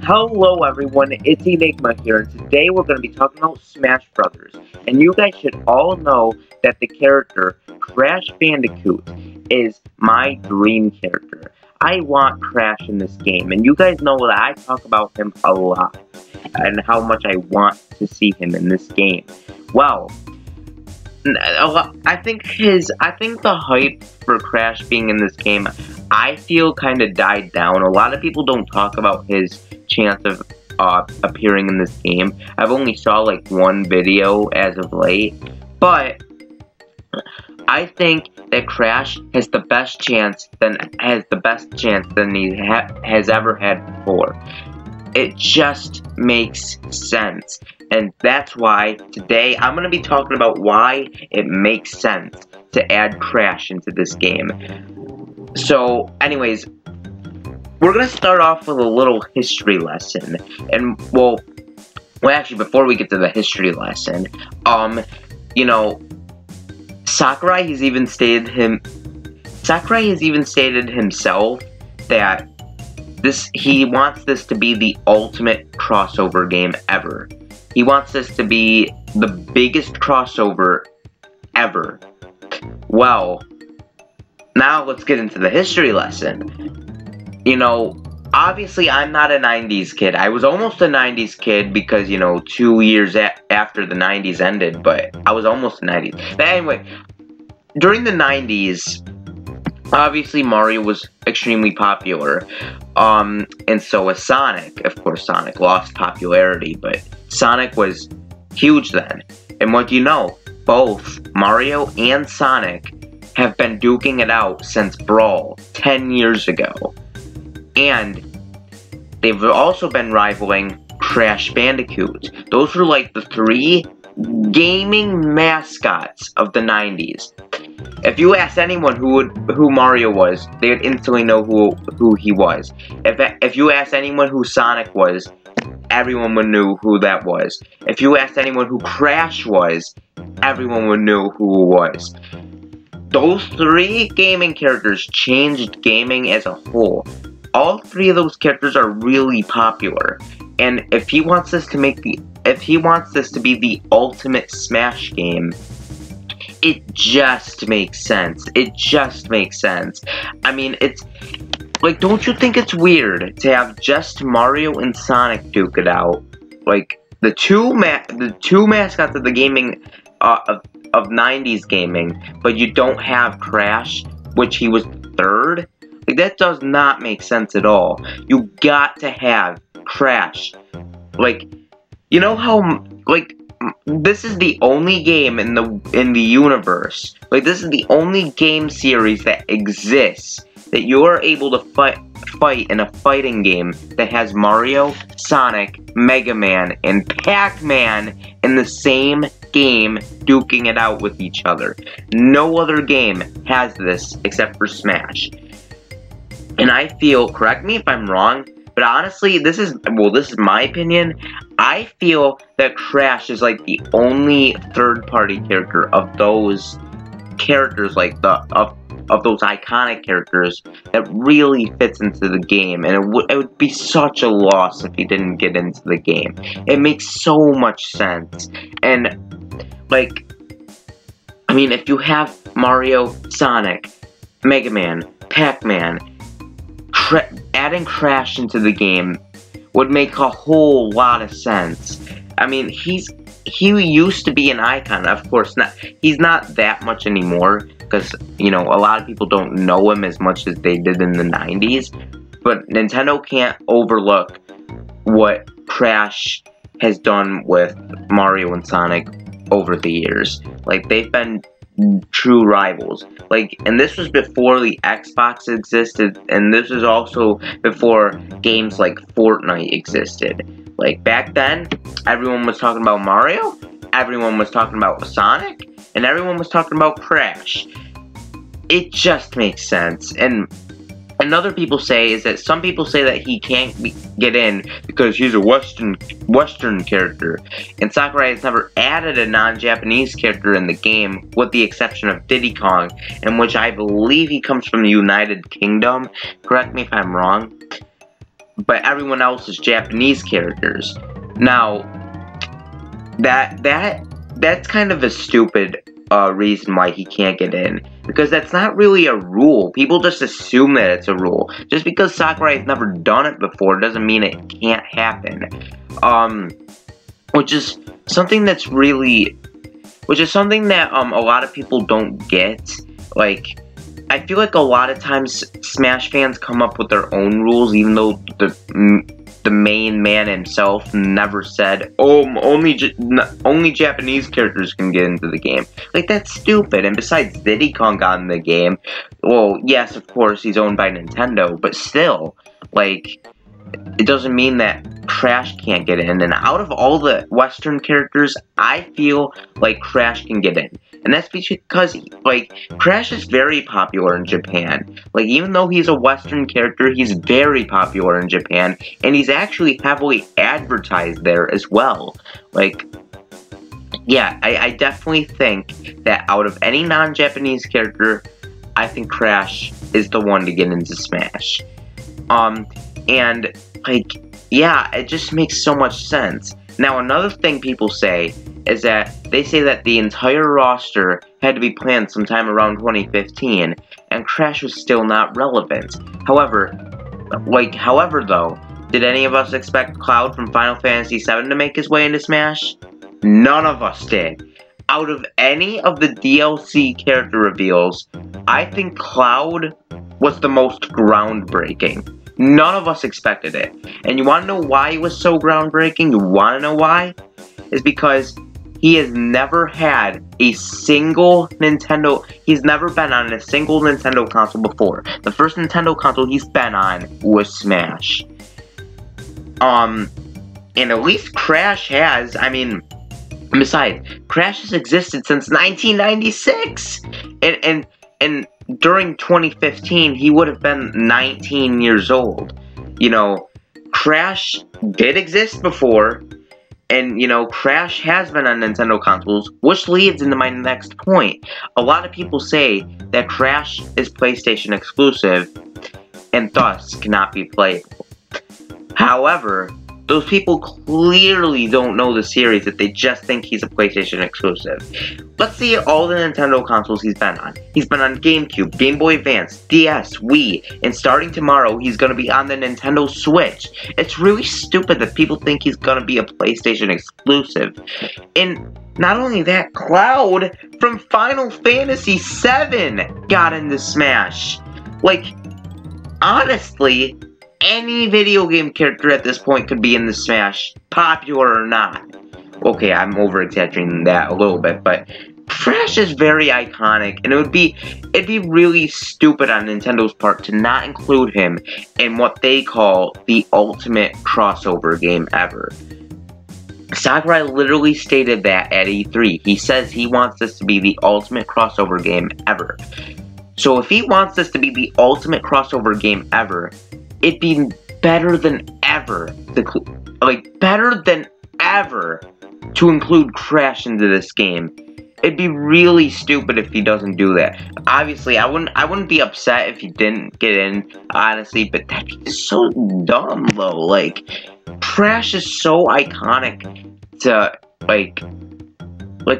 Hello everyone, it's Enigma here, and today we're going to be talking about Smash Brothers. And you guys should all know that the character, Crash Bandicoot, is my dream character. I want Crash in this game, and you guys know that I talk about him a lot, and how much I want to see him in this game. Well, I think the hype for Crash being in this game, I feel kind of died down. A lot of people don't talk about his chance of appearing in this game. I've only saw like one video as of late, but I think that Crash has the best chance than he has ever had before. It just makes sense, and that's why today I'm going to be talking about why it makes sense to add Crash into this game. So, anyways, we're going to start off with a little history lesson, and, well, actually, before we get to the history lesson, you know, Sakurai has even stated himself that he wants this to be the ultimate crossover game ever. He wants this to be the biggest crossover ever. Well, now let's get into the history lesson. You know, obviously I'm not a 90s kid. I was almost a 90s kid because, you know, 2 years after the 90s ended, but I was almost a 90s. But anyway, during the 90s, obviously Mario was extremely popular, and so was Sonic. Of course, Sonic lost popularity, but Sonic was huge then. And what do you know? Both Mario and Sonic have been duking it out since Brawl 10 years ago. And they've also been rivaling Crash Bandicoot. Those were like the three gaming mascots of the 90s. If you asked anyone who Mario was, they would instantly know who he was. If you asked anyone who Sonic was, everyone would know who that was. If you asked anyone who Crash was, everyone would know who it was. Those three gaming characters changed gaming as a whole. All three of those characters are really popular, and if he wants this to be the ultimate Smash game, it just makes sense. It just makes sense. I mean, it's like, don't you think it's weird to have just Mario and Sonic duke it out? Like, the two mascots of the gaming of 90s gaming, but you don't have Crash, which he was third? Like, that does not make sense at all. You got to have Crash. Like, you know how, like, this is the only game in the universe. Like, this is the only game series that exists that you are able to fight in a fighting game that has Mario, Sonic, Mega Man, and Pac-Man in the same game duking it out with each other. No other game has this except for Smash. And I feel, correct me if I'm wrong, but honestly, this is my opinion. I feel that Crash is like the only third-party character of those characters, like of those iconic characters, that really fits into the game. And it would be such a loss if he didn't get into the game. It makes so much sense. And like, I mean, if you have Mario, Sonic, Mega Man, Pac-Man, adding Crash into the game would make a whole lot of sense. I mean, he used to be an icon. Of course, he's not that much anymore, because, you know, a lot of people don't know him as much as they did in the 90s. But Nintendo can't overlook what Crash has done with Mario and Sonic over the years. Like, they've been true rivals. Like, and this was before the Xbox existed, and this was also before games like Fortnite existed. Like, back then, everyone was talking about Mario, everyone was talking about Sonic, and everyone was talking about Crash. It just makes sense. And another people say is that some people say that he can't get in because he's a Western character, and Sakurai has never added a non-Japanese character in the game, with the exception of Diddy Kong, in which I believe he comes from the United Kingdom. Correct me if I'm wrong. but everyone else is Japanese characters. Now, that's kind of a stupid reason why he can't get in, because that's not really a rule. People just assume that it's a rule. Just because Sakurai has never done it before doesn't mean it can't happen. Which is something that a lot of people don't get. Like, I feel like a lot of times Smash fans come up with their own rules, even though the main man himself never said, "Oh, only Japanese characters can get into the game." Like, that's stupid. And besides, Diddy Kong got in the game. Well, yes, of course, he's owned by Nintendo, but still, like, it doesn't mean that Crash can't get in. And out of all the Western characters, I feel like Crash can get in. And that's because, like, Crash is very popular in Japan. Like, even though he's a Western character, he's very popular in Japan. And he's actually heavily advertised there as well. Like, yeah, I definitely think that out of any non-Japanese character, I think Crash is the one to get into Smash. And, like, yeah, it just makes so much sense. Now, another thing people say is that they say that the entire roster had to be planned sometime around 2015, and Crash was still not relevant. However, though, did any of us expect Cloud from Final Fantasy VII to make his way into Smash? None of us did. Out of any of the DLC character reveals, I think Cloud was the most groundbreaking. None of us expected it. And you want to know why it was so groundbreaking? You want to know why? It's because he has never had a single Nintendo... He's never been on a single Nintendo console before. The first Nintendo console he's been on was Smash. And at least Crash has, I mean... Besides, Crash has existed since 1996! And during 2015, he would have been 19 years old. You know, Crash did exist before, and, you know, Crash has been on Nintendo consoles, which leads into my next point. A lot of people say that Crash is PlayStation exclusive, and thus cannot be playable. However, those people clearly don't know the series if they just think he's a PlayStation exclusive. Let's see all the Nintendo consoles he's been on. He's been on GameCube, Game Boy Advance, DS, Wii, and starting tomorrow, he's going to be on the Nintendo Switch. It's really stupid that people think he's going to be a PlayStation exclusive. And not only that, Cloud from Final Fantasy VII got into Smash. Like, honestly, any video game character at this point could be in the Smash, popular or not. Okay, I'm over-exaggerating that a little bit, but Crash is very iconic, and it'd be really stupid on Nintendo's part to not include him in what they call the ultimate crossover game ever. Sakurai literally stated that at E3. He says he wants this to be the ultimate crossover game ever. So if he wants this to be the ultimate crossover game ever, it'd be better than ever, to include Crash into this game. It'd be really stupid if he doesn't do that. Obviously, I wouldn't be upset if he didn't get in, honestly, but that'd be just so dumb, though. Like, Crash is so iconic to, like,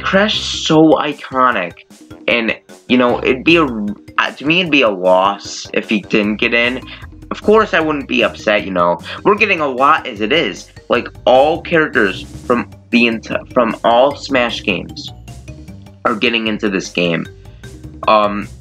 Crash is so iconic, and, you know, to me, it'd be a loss if he didn't get in. Of course, I wouldn't be upset, you know. We're getting a lot as it is. Like, all characters from all Smash games are getting into this game.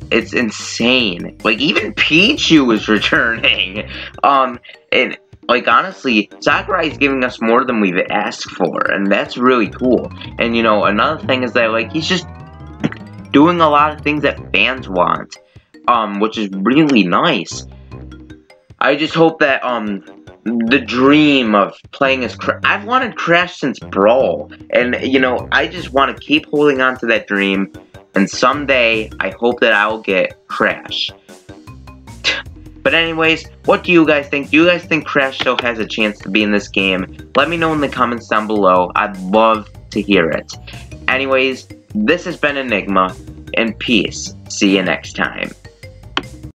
It's insane. Like, even Pichu is returning. And, like, honestly, Sakurai is giving us more than we've asked for, and that's really cool. And, you know, another thing is that, like, he's just doing a lot of things that fans want, which is really nice. I just hope that, the dream of playing as Crash... I've wanted Crash since Brawl, and, you know, I just want to keep holding on to that dream, and someday, I hope that I will get Crash. But anyways, what do you guys think? Do you guys think Crash still has a chance to be in this game? Let me know in the comments down below. I'd love to hear it. Anyways, this has been Enigma, and peace. See you next time.